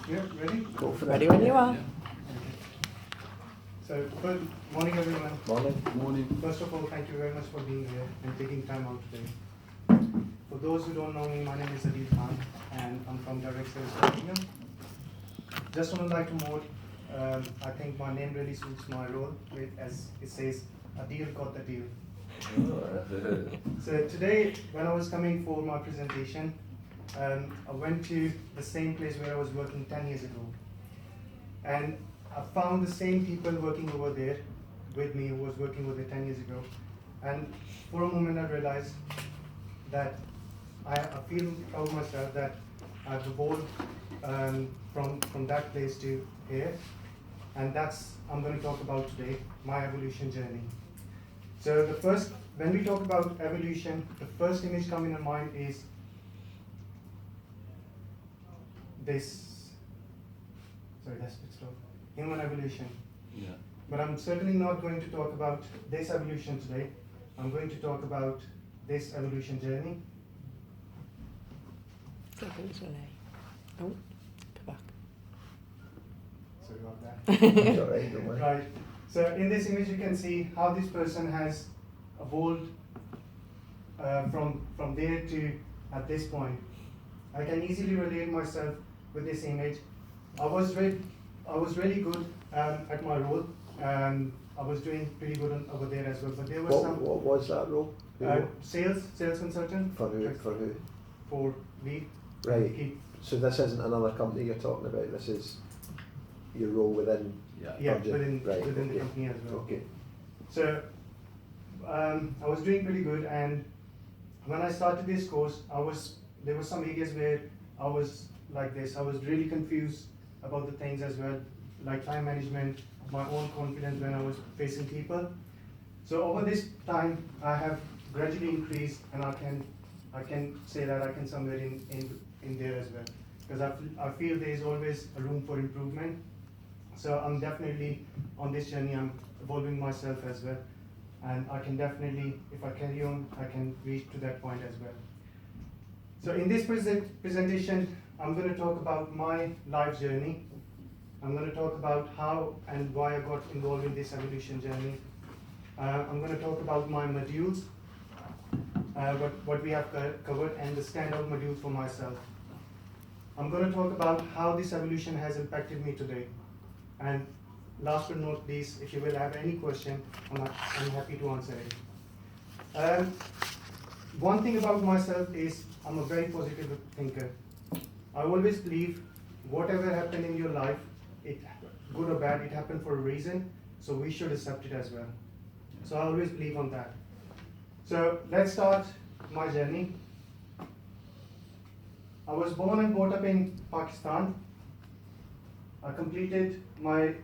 Yeah, ready? Go for Ready it. when you are. Okay. So, good morning, everyone. Morning. Morning. First of all, thank you very much for being here and taking time out today. For those who don't know me, my name is Adeeljsnsowm and I'm from Direct Sales Birmingham. Just would like to note, I think my name really suits my role, as it says, a deal got the deal. So today, when I was coming for my presentation, I went to the same place where I was working 10 years ago. And I found the same people working over there with me who was working over there 10 years ago. And for a moment I realized that I feel proud of myself that I've evolved from that place to here. And that's I'm going to talk about today, my evolution journey. So when we talk about evolution, the first image coming in mind is this. Sorry, that's a bit slow. Human evolution. Yeah. But I'm certainly not going to talk about this evolution today. I'm going to talk about this evolution journey. Go this way. Oh, come back. Sorry about that. It's all right, don't worry. Right. So in this image, you can see how this person has evolved from there to at this point. I can easily relate myself with this image. I was really good at my role. I was doing pretty good over there as well. But there was What was that role? sales consultant. For who? For who? For lead. Right. Keep, So this isn't another company you're talking about. This is your role within. yeah, Virgin. within the Okay. company as well. Okay. So I was doing pretty good, and when I started this course, there were some areas where I was like this. I was really confused about the things as well, like time management, my own confidence when I was facing people. So over this time, I have gradually increased, and I can say that I can somewhere in there as well, because I feel there is always a room for improvement. So I'm definitely on this journey. I'm evolving myself as well, and I can definitely, if I carry on, I can reach to that point as well. So in this presentation, I'm going to talk about my life journey. I'm going to talk about how and why I got involved in this evolution journey. I'm going to talk about my modules, what we have covered, and the standout module for myself. I'm going to talk about how this evolution has impacted me today. And last but not least, if you will have any question, I'm happy to answer it. One thing about myself is I'm a very positive thinker. I always believe whatever happened in your life, good or bad, it happened for a reason, so we should accept it as well. So I always believe on that. So let's start my journey. I was born and brought up in Pakistan. I completed my,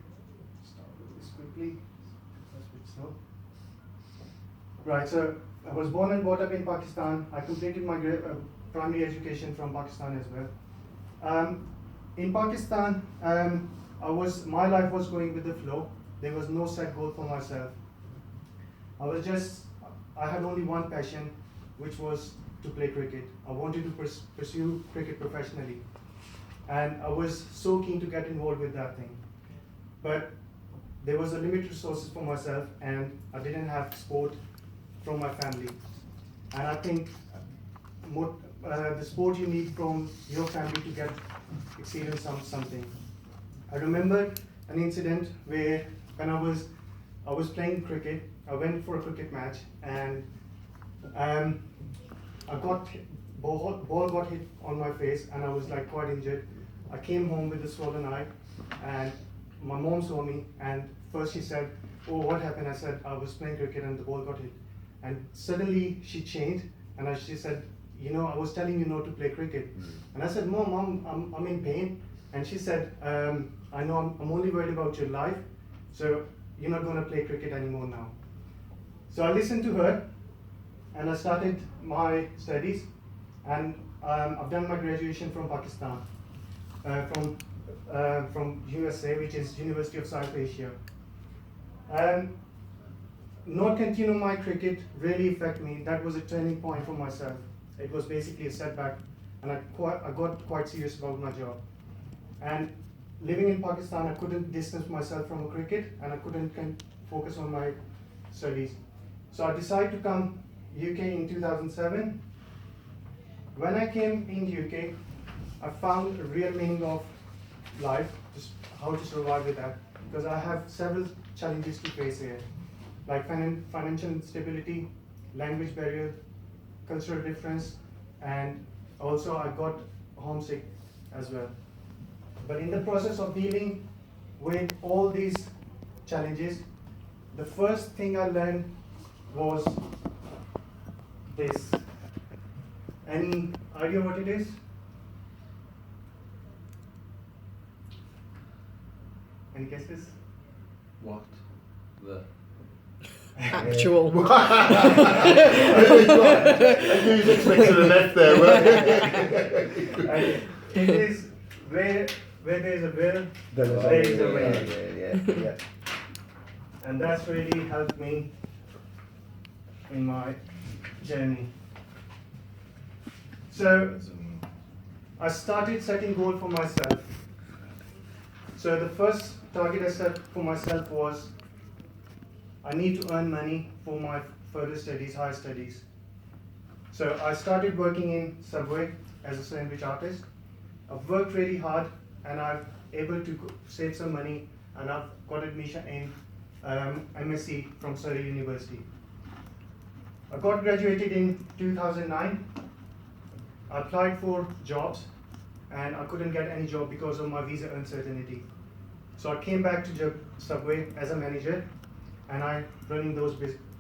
start with this quickly, that's a bit slow. Right, so I was born and brought up in Pakistan. I completed my primary education from Pakistan as well. In Pakistan, my life was going with the flow. There was no set goal for myself. I had only one passion, which was to play cricket. I wanted to pursue cricket professionally. And I was so keen to get involved with that thing. But there was a limited resources for myself, and I didn't have support from my family. And I think the support you need from your family to get experience something. I remember an incident where when I was playing cricket, I went for a cricket match, and I got ball got hit on my face, and I was like quite injured. I came home with a swollen eye, and my mom saw me, and first she said, "Oh, what happened?" I said, "I was playing cricket and the ball got hit." And suddenly she changed, and she said, "I was telling you not to play cricket." And I said, "Mom, I'm in pain." And she said, "I know, I'm only worried about your life, so you're not going to play cricket anymore now." So I listened to her, and I started my studies, and I've done my graduation from Pakistan, from USA, which is University of South Asia. Not continuing my cricket really affected me. That was a turning point for myself. It was basically a setback, and I got quite serious about my job. And living in Pakistan, I couldn't distance myself from cricket, and I couldn't focus on my studies. So I decided to come UK in 2007. When I came in UK, I found a real meaning of life, just how to survive with that, because I have several challenges to face here, like financial instability, language barrier, cultural difference, and also I got homesick as well. But in the process of dealing with all these challenges, the first thing I learned was this. Any idea what it is? Any guesses? What? The. Actual. I knew you was expecting a left there, weren't And it is where there is a will, you? there is a way. Yeah. And that's really helped me in my journey. So I started setting goals for myself. So the first target I set for myself was I need to earn money for my further studies, higher studies. So I started working in Subway as a sandwich artist. I've worked really hard and I'm able to save some money, and I've got admission in MSc from Surrey University. I got graduated in 2009. I applied for jobs and I couldn't get any job because of my visa uncertainty. So I came back to Subway as a manager, and I running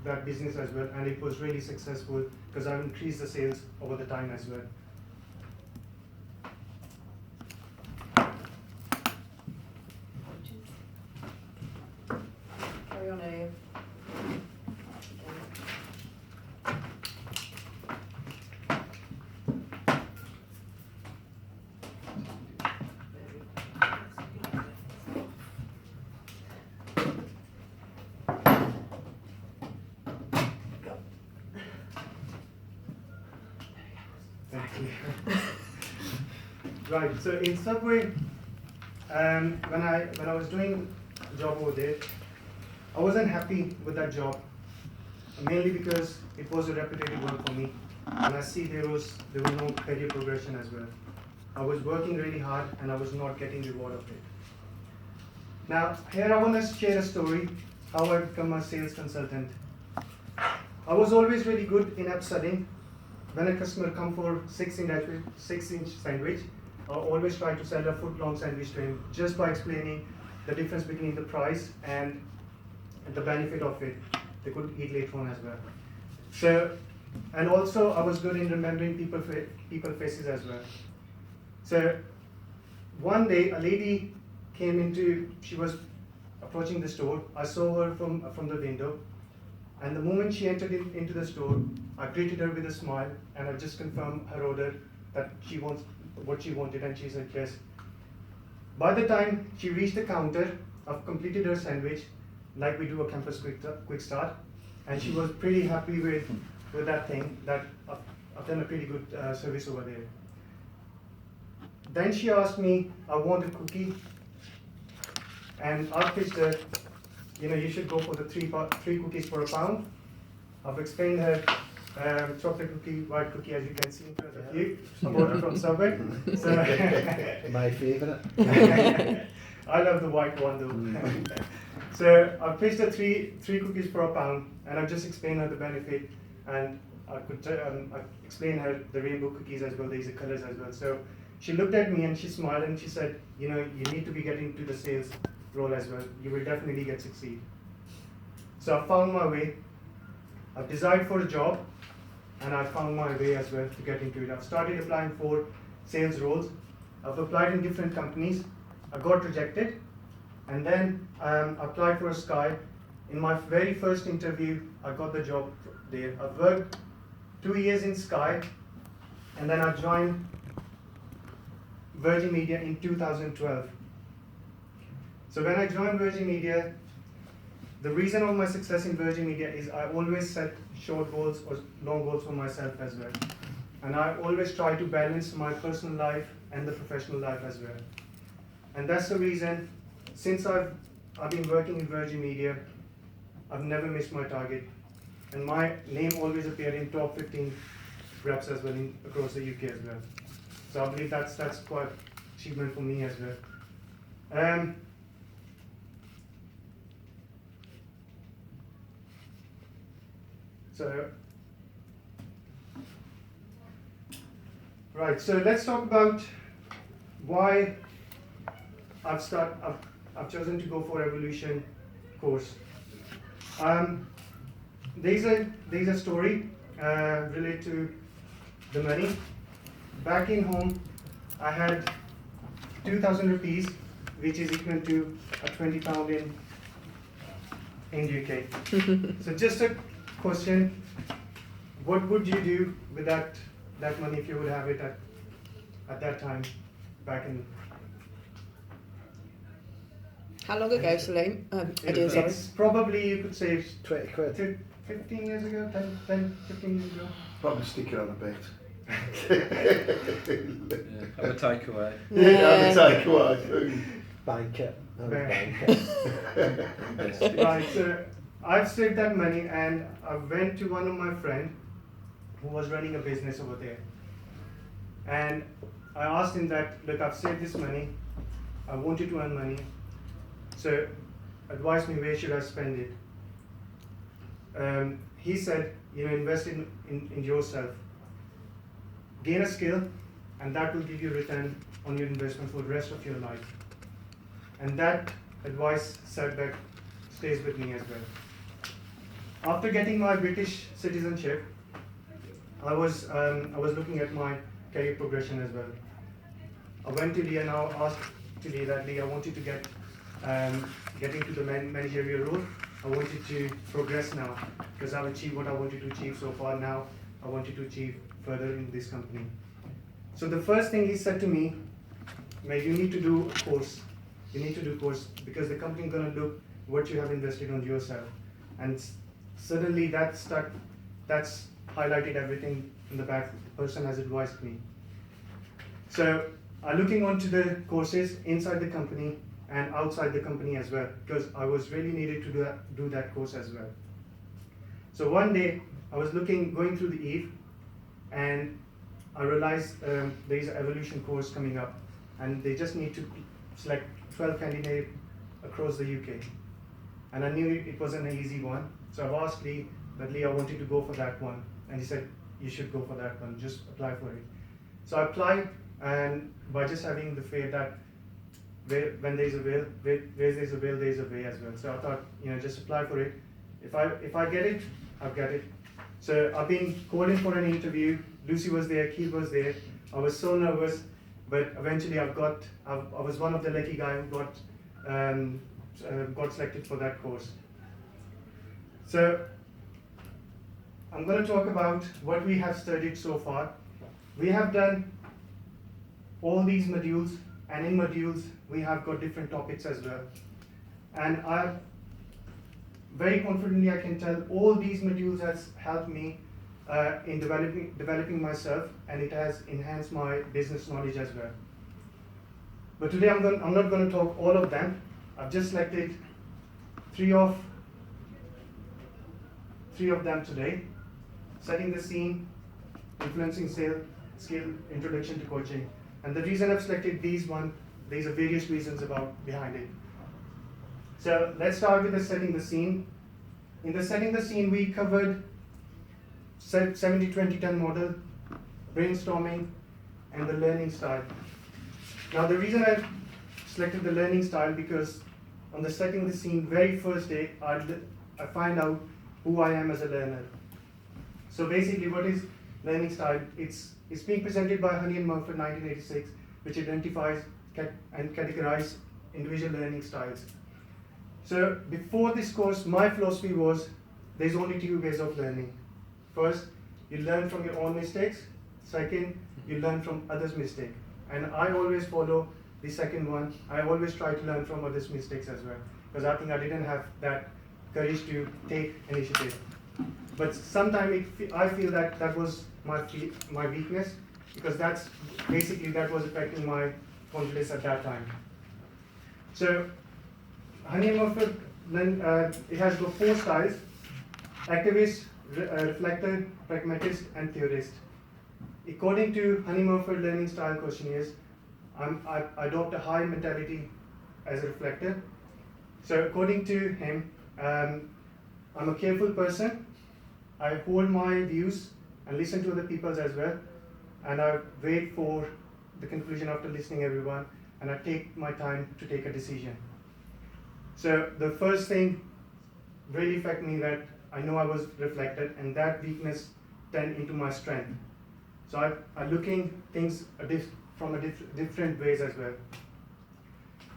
that business as well, and it was really successful because I've increased the sales over the time as well. Carry on, Abe. Thank you. Right, so in Subway, when I was doing a job over there, I wasn't happy with that job, mainly because it was a repetitive work for me, and I see there was no career progression as well. I was working really hard and I was not getting reward of it. Now here I want to share a story how I become a sales consultant. I was always really good in upselling. When a customer come for 6-inch sandwich, I always try to sell a foot-long sandwich to him just by explaining the difference between the price and the benefit of it. They could eat later on as well. So, and also I was good in remembering people faces as well. So one day a lady came into, she was approaching the store. I saw her from the window. And the moment she entered into the store, I greeted her with a smile, and I just confirmed her order that she wants what she wanted, and she said yes. By the time she reached the counter, I've completed her sandwich, like we do a campus quick start, and she was pretty happy with that thing, that I've done a pretty good service over there. Then she asked me, I want a cookie, and I pitched her, you should go for the three cookies for £1. I've explained her chocolate cookie, white cookie, as you can see in front of you. I bought it from Subway. So My favourite. I love the white one though. So I pitched her three cookies for £1, and I just explained her the benefit, and I could I explained her the rainbow cookies as well. These are colours as well. So she looked at me and she smiled and she said, you need to be getting to the sales role as well. You will definitely succeed. So I found my way. I've desired for a job, and I found my way as well to get into it. I've started applying for sales roles. I've applied in different companies. I got rejected, and then I applied for a Sky. In my very first interview, I got the job there. I've worked 2 years in Sky, and then I joined Virgin Media in 2012. So when I joined Virgin Media, the reason of my success in Virgin Media is I always set short goals or long goals for myself as well. And I always try to balance my personal life and the professional life as well. And that's the reason, since I've been working in Virgin Media, I've never missed my target. And my name always appeared in top 15 reps as well across the UK as well. So I believe that's quite achievement for me as well. Right, so let's talk about why I've chosen to go for evolution course. There's a story related to the money. Back in home, I had 2,000 rupees, which is equal to a £20 in UK. So just a question: what would you do with that money if you would have it at that time back in? How long ago, Salim? Adeeljsnsowm, sorry. It's probably, you could say, 20 quid. 15 years ago, 10, 15 years ago. Probably stick it on a bit. Have a takeaway. Have a takeaway. Bank it. Bank it. Right, so I've saved that money and I went to one of my friends who was running a business over there. And I asked him that, look, I've saved this money, I wanted to earn money, so advise me, where should I spend it? He said, invest in yourself. Gain a skill, and that will give you return on your investment for the rest of your life. And that advice said that stays with me as well. After getting my British citizenship, I was looking at my career progression as well. I went to Lee and I asked to Lee that, Lee, I wanted to get into the managerial role. I wanted to progress now because I've achieved what I wanted to achieve so far. Now I wanted to achieve further in this company. So the first thing he said to me, mate, you need to do a course. You need to do a course because the company is going to look what you have invested on yourself. And suddenly that's highlighted everything in the back. The person has advised me. So I'm looking onto the courses inside the company and outside the company as well, because I was really needed to do that course as well. So one day I was going through the Eve, and I realized there is an evolution course coming up, and they just need to select 12 candidates across the UK. And I knew it wasn't an easy one, so I've asked Lee, but Lee, I wanted to go for that one, and he said, you should go for that one, just apply for it. So I applied, and by just having the faith that when there's a will, where there's a will, there's a way as well. So I thought, just apply for it. If I get it, I'll get it. So I've been called in for an interview. Lucy was there, Keith was there. I was so nervous, but eventually I was one of the lucky guys who got selected for that course. So I'm going to talk about what we have studied so far. We have done all these modules, and in modules we have got different topics as well. And very confidently I can tell all these modules has helped me in developing myself, and it has enhanced my business knowledge as well. But today I'm not going to talk all of them. I've just selected three of them today. Setting the scene, influencing sales, skill, introduction to coaching. And the reason I've selected these there's a various reasons behind it. So let's start with the setting the scene. In the setting the scene, we covered 70-20-10 model, brainstorming, and the learning style. Now the reason I selected the learning style, because on the setting the scene very first day, I find out who I am as a learner. So basically, what is learning style? It's being presented by Honey and Mumford 1986, which identifies and categorizes individual learning styles. So before this course, my philosophy was there's only two ways of learning. First, you learn from your own mistakes. Second, you learn from others' mistakes. And I always follow the second one. I always try to learn from others' mistakes as well, because I think I didn't have that courage to take initiative. But sometimes I feel that was my weakness, because that was affecting my confidence at that time. So, Honeymofer, then it has got 4 styles: activist, reflector, pragmatist, and theorist. According to Honeymofer learning style questionnaires, I adopt a high mentality as a reflector. So according to him, I'm a careful person. I hold my views and listen to other people's as well, and I wait for the conclusion after listening everyone, and I take my time to take a decision. So the first thing really affected me that I know I was reflected, and that weakness turned into my strength. So I'm looking things from different ways as well.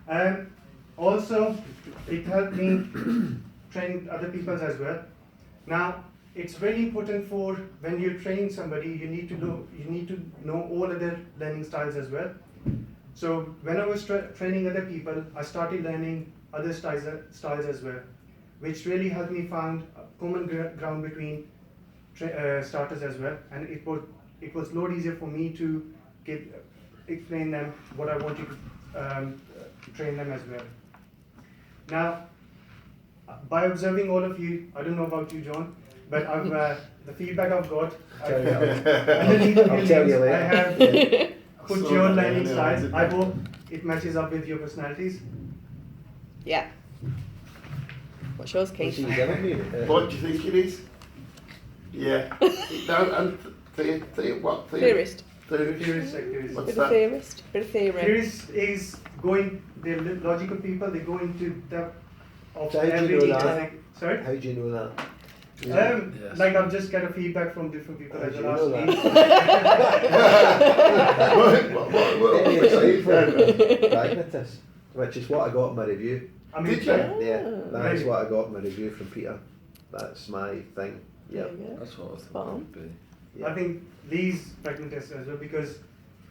And also, it helped me train other people as well. Now, it's very important for when you're training somebody, you need to know all other learning styles as well. So when I was training other people, I started learning other styles as well, which really helped me find a common ground between starters as well, and it was a lot easier for me to explain them what I wanted to train them as well. Now, by observing all of you, I don't know about you, John, but the feedback I've got, underneath the I'll tell you buildings, later. I have Yeah. put your learning styles. I hope it matches up with your personalities. Yeah. What's yours, What Keith? do you give me? What do you think it is? Yeah. No, and what? Theorist. Theorist, activist. What's Bit of that? theorist. Bit of theory. Theorists is they're logical people, they go into depth of So how do you every know that? topic. Sorry? How do you know that? Yes. Like I've just got a feedback from different people How as do you well. know Asked me. Pragmatist, which is what I got in my review. I mean, Did you? Yeah, that's Really? what I got in my review from Peter. That's my thing. Yeah. There you go. That's what I Spot thought it on. would be. Yeah. I think Lee's pragmatist as well because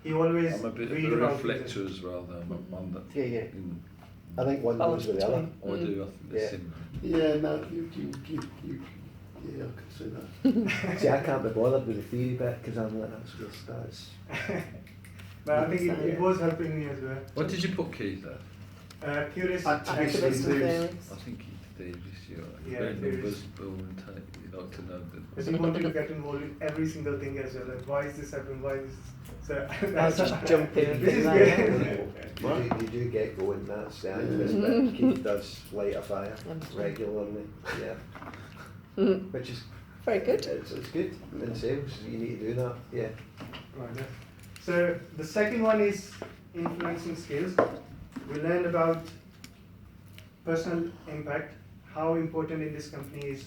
he always I'm a bit of read a about reflector as well, though. I'm one that. Yeah, yeah. Mm, I think one Balance goes with the other. between. I do. I think they're Yeah. similar. Yeah, no, you yeah, I can see that. See, I can't be bothered with the theory bit because I'm like, that's But I think it was helping me as well. What did you put, Keith? There? Curious, Activist. Activist and theorist. I think he's theorist. You're Yeah, very theorist. numbers, and type. You like to know because that. he wanted to get involved in every single thing as well. Like, why is this happening? Why is this? So I'll just jump in and This do is that. good. you do get going, that's the activist bit. Keith does light a fire regularly, yeah. Which is, Very good. it's good in sales, you need to do that, yeah. Right. Yeah. So the second one is influencing skills. We learned about personal impact, how important in this company is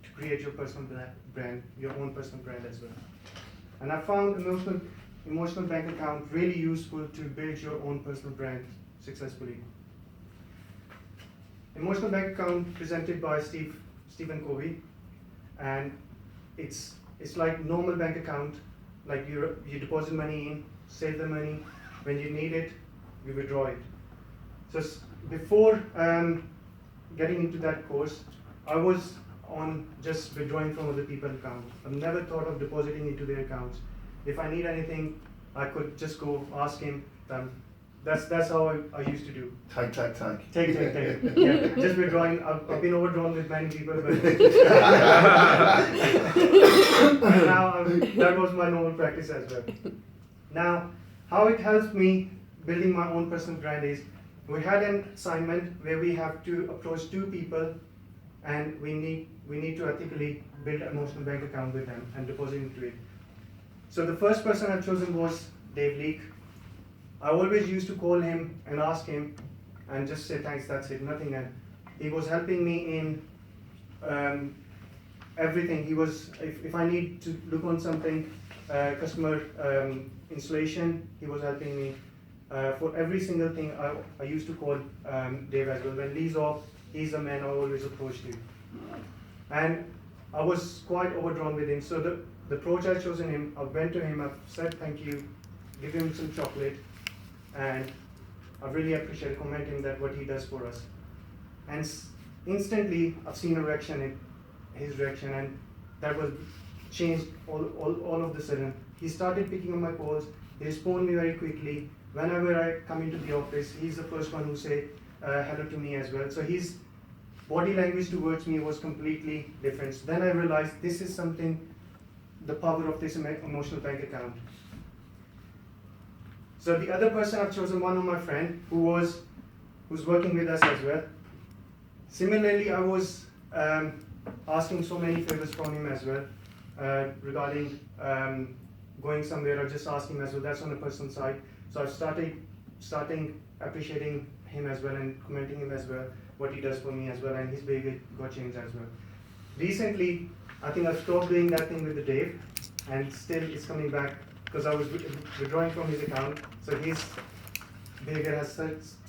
to create your personal brand, your own personal brand as well. And I found emotional bank account really useful to build your own personal brand successfully. Emotional bank account presented by Stephen Covey, and it's like normal bank account, like you deposit money in, save the money, when you need it, you withdraw it. So before getting into that course, I was on just withdrawing from other people's accounts. I've never thought of depositing into their accounts. If I need anything, I could just go ask him. That's how I used to do. Take. Take. Yeah, just withdrawing. I've been overdrawn with many people, but now that was my normal practice as well. Now, how it helps me building my own personal brand is, we had an assignment where we have to approach 2 people, and we need to ethically build an emotional bank account with them and deposit into it. So the first person I've chosen was Dave Leake. I always used to call him and ask him and just say thanks, that's it, nothing else. He was helping me in everything. He was, if I need to look on something, customer installation, he was helping me. For every single thing, I used to call Dave as well. When Lee's off, he's the man I always approached to. And I was quite overdrawn with him. So the approach I chosen him, I went to him, I said thank you, give him some chocolate, and I really appreciate commenting that what he does for us. And instantly, I've seen a reaction in his reaction, and that was changed all of the sudden. He started picking up my calls, he responded me very quickly, whenever I come into the office, he's the first one who say hello to me as well. So his body language towards me was completely different. So then I realized this is something, the power of this emotional bank account. So the other person I've chosen, one of my friend who's working with us as well. Similarly, I was asking so many favors from him as well regarding going somewhere or just asking him as well. That's on the personal side. So I starting appreciating him as well and commenting him as well, what he does for me as well, and his behavior got changed as well. Recently, I think I've stopped doing that thing with the Dave, and still it's coming back because I was withdrawing from his account. So his behavior has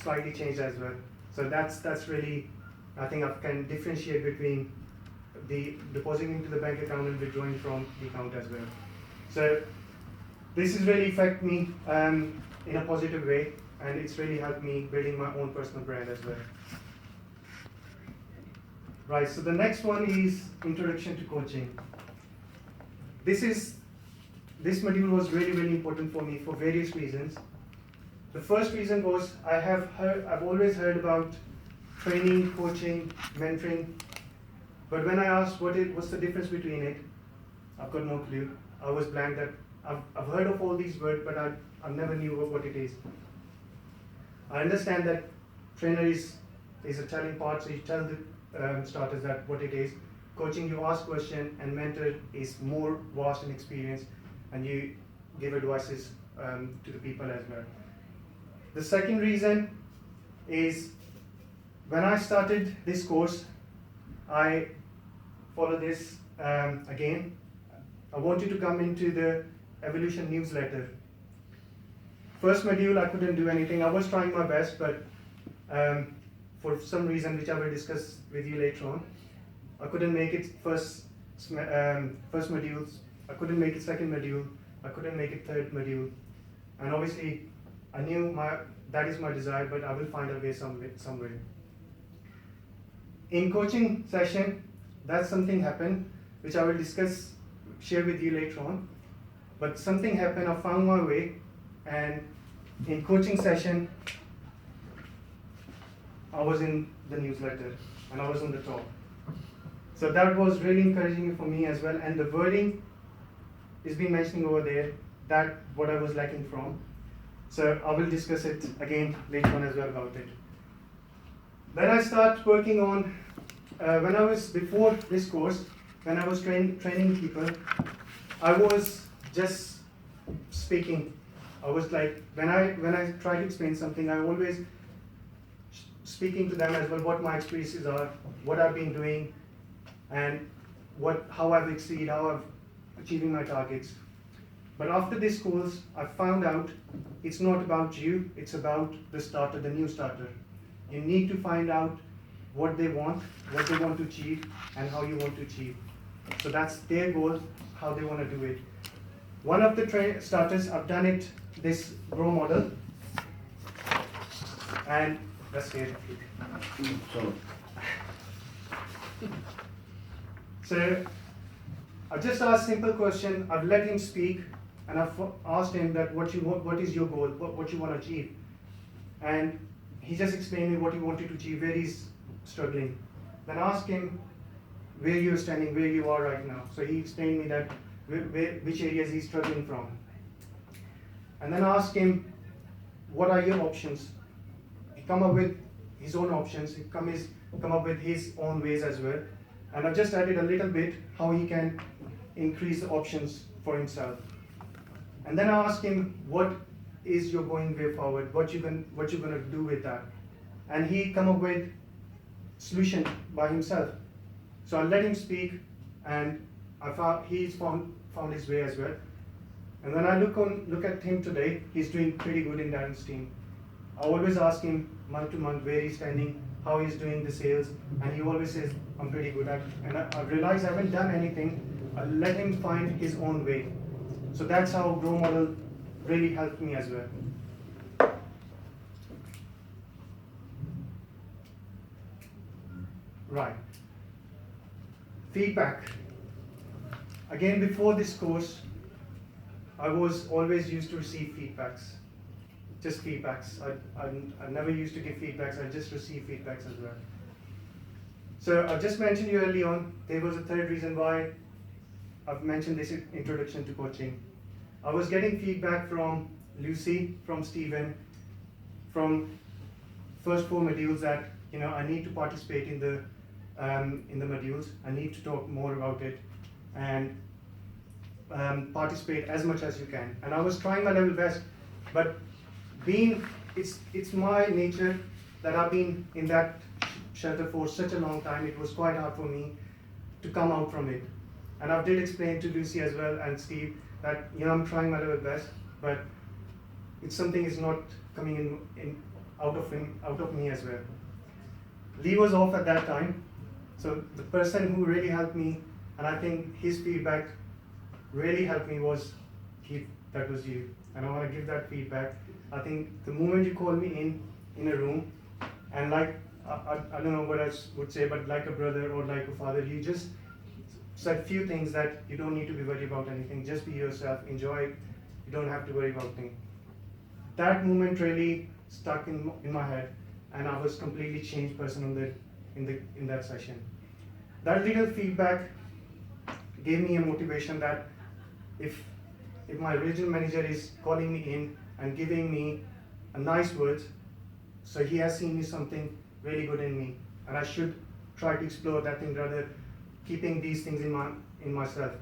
slightly changed as well. So that's really, I think I can differentiate between the depositing into the bank account and withdrawing from the account as well. So this has really affected me in a positive way, and it's really helped me building my own personal brand as well. Right, so the next one is introduction to coaching. This module was really important for me for various reasons. The first reason was I've always heard about training, coaching, mentoring, but when I asked what's the difference between it, I've got no clue. I was blank that I've heard of all these words, but I never knew what it is. I understand that trainer is a telling part, so you tell the starters that what it is. Coaching, you ask question, and mentor is more vast and experienced, and you give advices to the people as well. The second reason is when I started this course, I followed this again. I wanted to come into the Evolution newsletter. First module, I couldn't do anything. I was trying my best, but for some reason, which I will discuss with you later on, I couldn't make it first module. I couldn't make it second module. I couldn't make it third module. And obviously, I knew that is my desire, but I will find a way some way. In coaching session, that something happened, which I will share with you later on. But something happened, I found my way, and in coaching session, I was in the newsletter, and I was on the top. So that was really encouraging for me as well, and the wording is been mentioning over there, that what I was lacking from. So I will discuss it again later on as well about it. Then I start working on, before this course, when I was training people, I was just speaking. I was like, when I try to explain something, I always speaking to them as well, what my experiences are, what I've been doing, and how I've exceeded, how I've achieving my targets. But after this course, I found out it's not about you, it's about the starter, the new starter. You need to find out what they want to achieve, and how you want to achieve. So that's their goal, how they want to do it. One of the starters, I've done it, this grow model, and that's it. So I've just asked a simple question, I've let him speak, and I've asked him that what is your goal, what you want to achieve. And he just explained me what he wanted to achieve, where he's struggling. Then I asked him where you're standing, where you are right now. So he explained me that which areas he's struggling from. And then I asked him, what are your options? He come up with his own options, he come up with his own ways as well. And I've just added a little bit how he can increase the options for himself. And then I asked him, what is your going way forward? What you're gonna do with that? And he come up with solution by himself. So I let him speak, and he's found his way as well. And when I look at him today, he's doing pretty good in Darren's team. I always ask him month to month where he's standing, how he's doing the sales, and he always says, I'm pretty good at it. And I realize I haven't done anything, I let him find his own way. So that's how Grow Model really helped me as well. Right. Feedback. Again, before this course, I was always used to receive feedbacks. just feedbacks. I never used to give feedbacks, I just received feedbacks as well. So I just mentioned you early on, there was a third reason why I've mentioned this introduction to coaching. I was getting feedback from Lucy, from Stephen, from first 4 modules that I need to participate in the modules. I need to talk more about it and participate as much as you can. And I was trying my level best, but it's my nature that I've been in that shelter for such a long time. It was quite hard for me to come out from it. And I did explain to Lucy as well and Steve that I'm trying my level best, but it's something is not coming in out of me as well. Lee was off at that time, so the person who really helped me, and I think his feedback really helped me, was Keith. That was you, and I want to give that feedback. I think the moment you called me in a room, and like I don't know what I would say, but like a brother or like a father, you just said few things that you don't need to be worried about anything. Just be yourself, enjoy it. You don't have to worry about things. That moment really stuck in my head, and I was completely changed person in that session. That little feedback gave me a motivation that if my regional manager is calling me in and giving me a nice word, so he has seen me something really good in me, and I should try to explore that thing rather keeping these things in myself.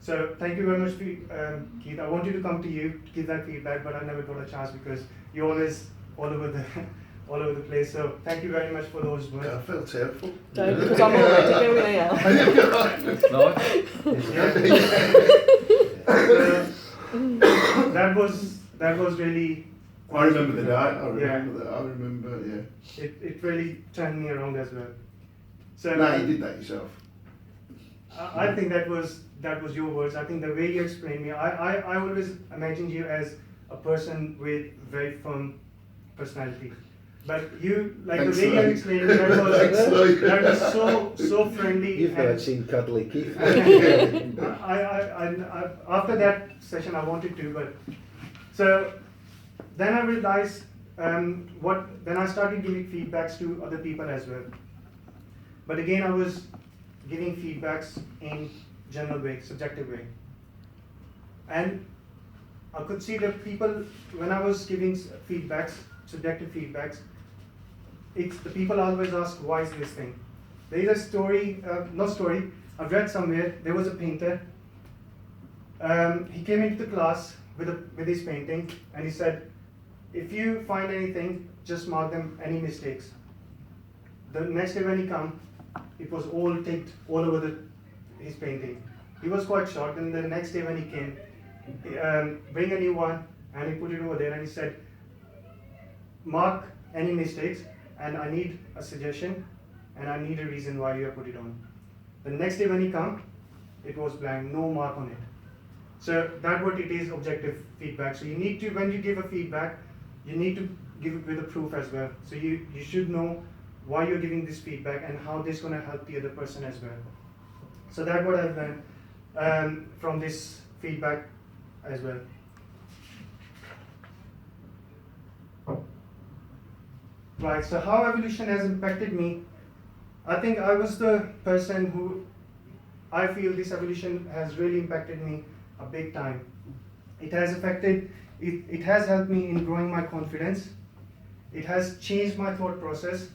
So thank you very much, Keith. I wanted to come to you to give that feedback, but I never got a chance because you're always all over the place. So thank you very much for those words. I feel terrible. Don't, because I'm already doing it now. It's nice. That was really. I remember the night. I remember. Yeah. It really turned me around as well. So No, you did that yourself. I think that was your words. I think the way you explained me, I always imagined you as a person with very firm personality. But you, like the way you explained me, that was so friendly. You've never seen Cuddly Keith. I after that session I wanted to, but so then I realized then I started giving feedbacks to other people as well. But again, I was giving feedbacks in general way, subjective way. And I could see that people, when I was giving feedbacks, subjective feedbacks, the people always ask, why is this thing? There is a story, I've read somewhere, there was a painter. He came into the class with his painting, and he said, if you find anything, just mark them, any mistakes. The next day when he came, it was all ticked all over his painting. He was quite shocked, and the next day when he came, bring a new one, and he put it over there, and he said, mark any mistakes, and I need a suggestion, and I need a reason why you have put it on. The next day when he came, it was blank, no mark on it. So that's what it is, objective feedback. So you need to, when you give a feedback, you need to give it with a proof as well. So you should know why you're giving this feedback and how this is going to help the other person as well. So that's what I've learned from this feedback as well. Right, so how evolution has impacted me, I think I was the person who, I feel this evolution has really impacted me a big time. It has it has helped me in growing my confidence. It has changed my thought process.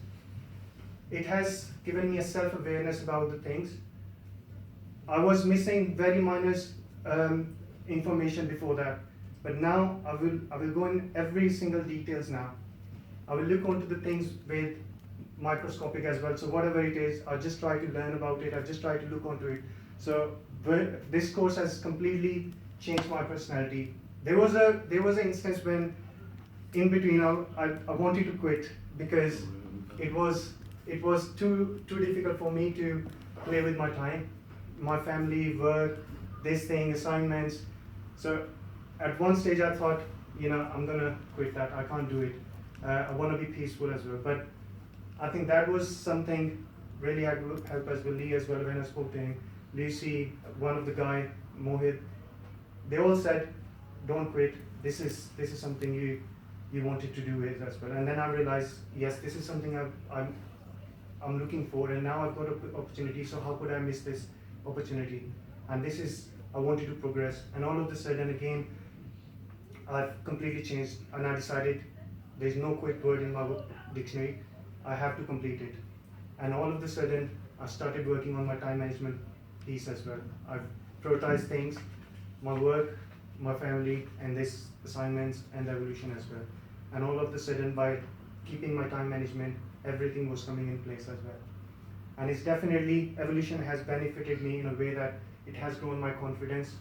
It has given me a self-awareness about the things. I was missing very minor information before that, but now I will go in every single details now. I will look onto the things with microscopic as well. So whatever it is, I just try to learn about it. I just try to look onto it. So this course has completely changed my personality. There was an instance when, in between, I wanted to quit because it was too difficult for me to play with my time, my family, work, this thing, assignments. So at one stage I thought, I'm gonna quit that. I can't do it. I want to be peaceful as well. But I think that was something really had helped us with Lee as well when I spoke to him. Lucy, one of the guy, Mohit, they all said, don't quit. This is something you wanted to do it as well. And then I realized, yes, this is something I'm looking for, and now I've got an opportunity, so how could I miss this opportunity? And this is, I wanted to progress, and all of a sudden again, I've completely changed, and I decided there's no quick word in my dictionary, I have to complete it. And all of a sudden, I started working on my time management piece as well. I've prioritized things, my work, my family, and this assignments and evolution as well. And all of a sudden, by keeping my time management, everything was coming in place as well. And it's definitely, evolution has benefited me in a way that it has grown my confidence.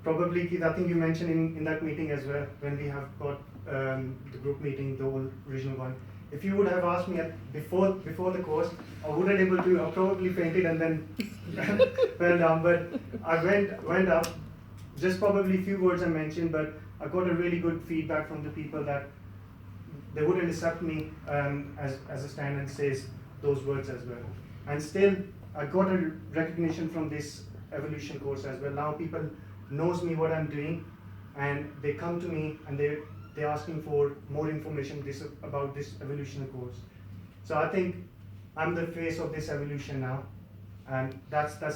Probably, Keith, I think you mentioned in that meeting as well, when we have got the group meeting, the whole original one. If you would have asked me before the course, I wouldn't able to, I probably fainted and then fell down, but I went up, just probably a few words I mentioned, but I got a really good feedback from the people that they wouldn't accept me as a stand and says those words as well. And still, I got a recognition from this evolution course as well. Now people knows me what I'm doing, and they come to me and they're asking for more information about this evolution course. So I think I'm the face of this evolution now, and that's the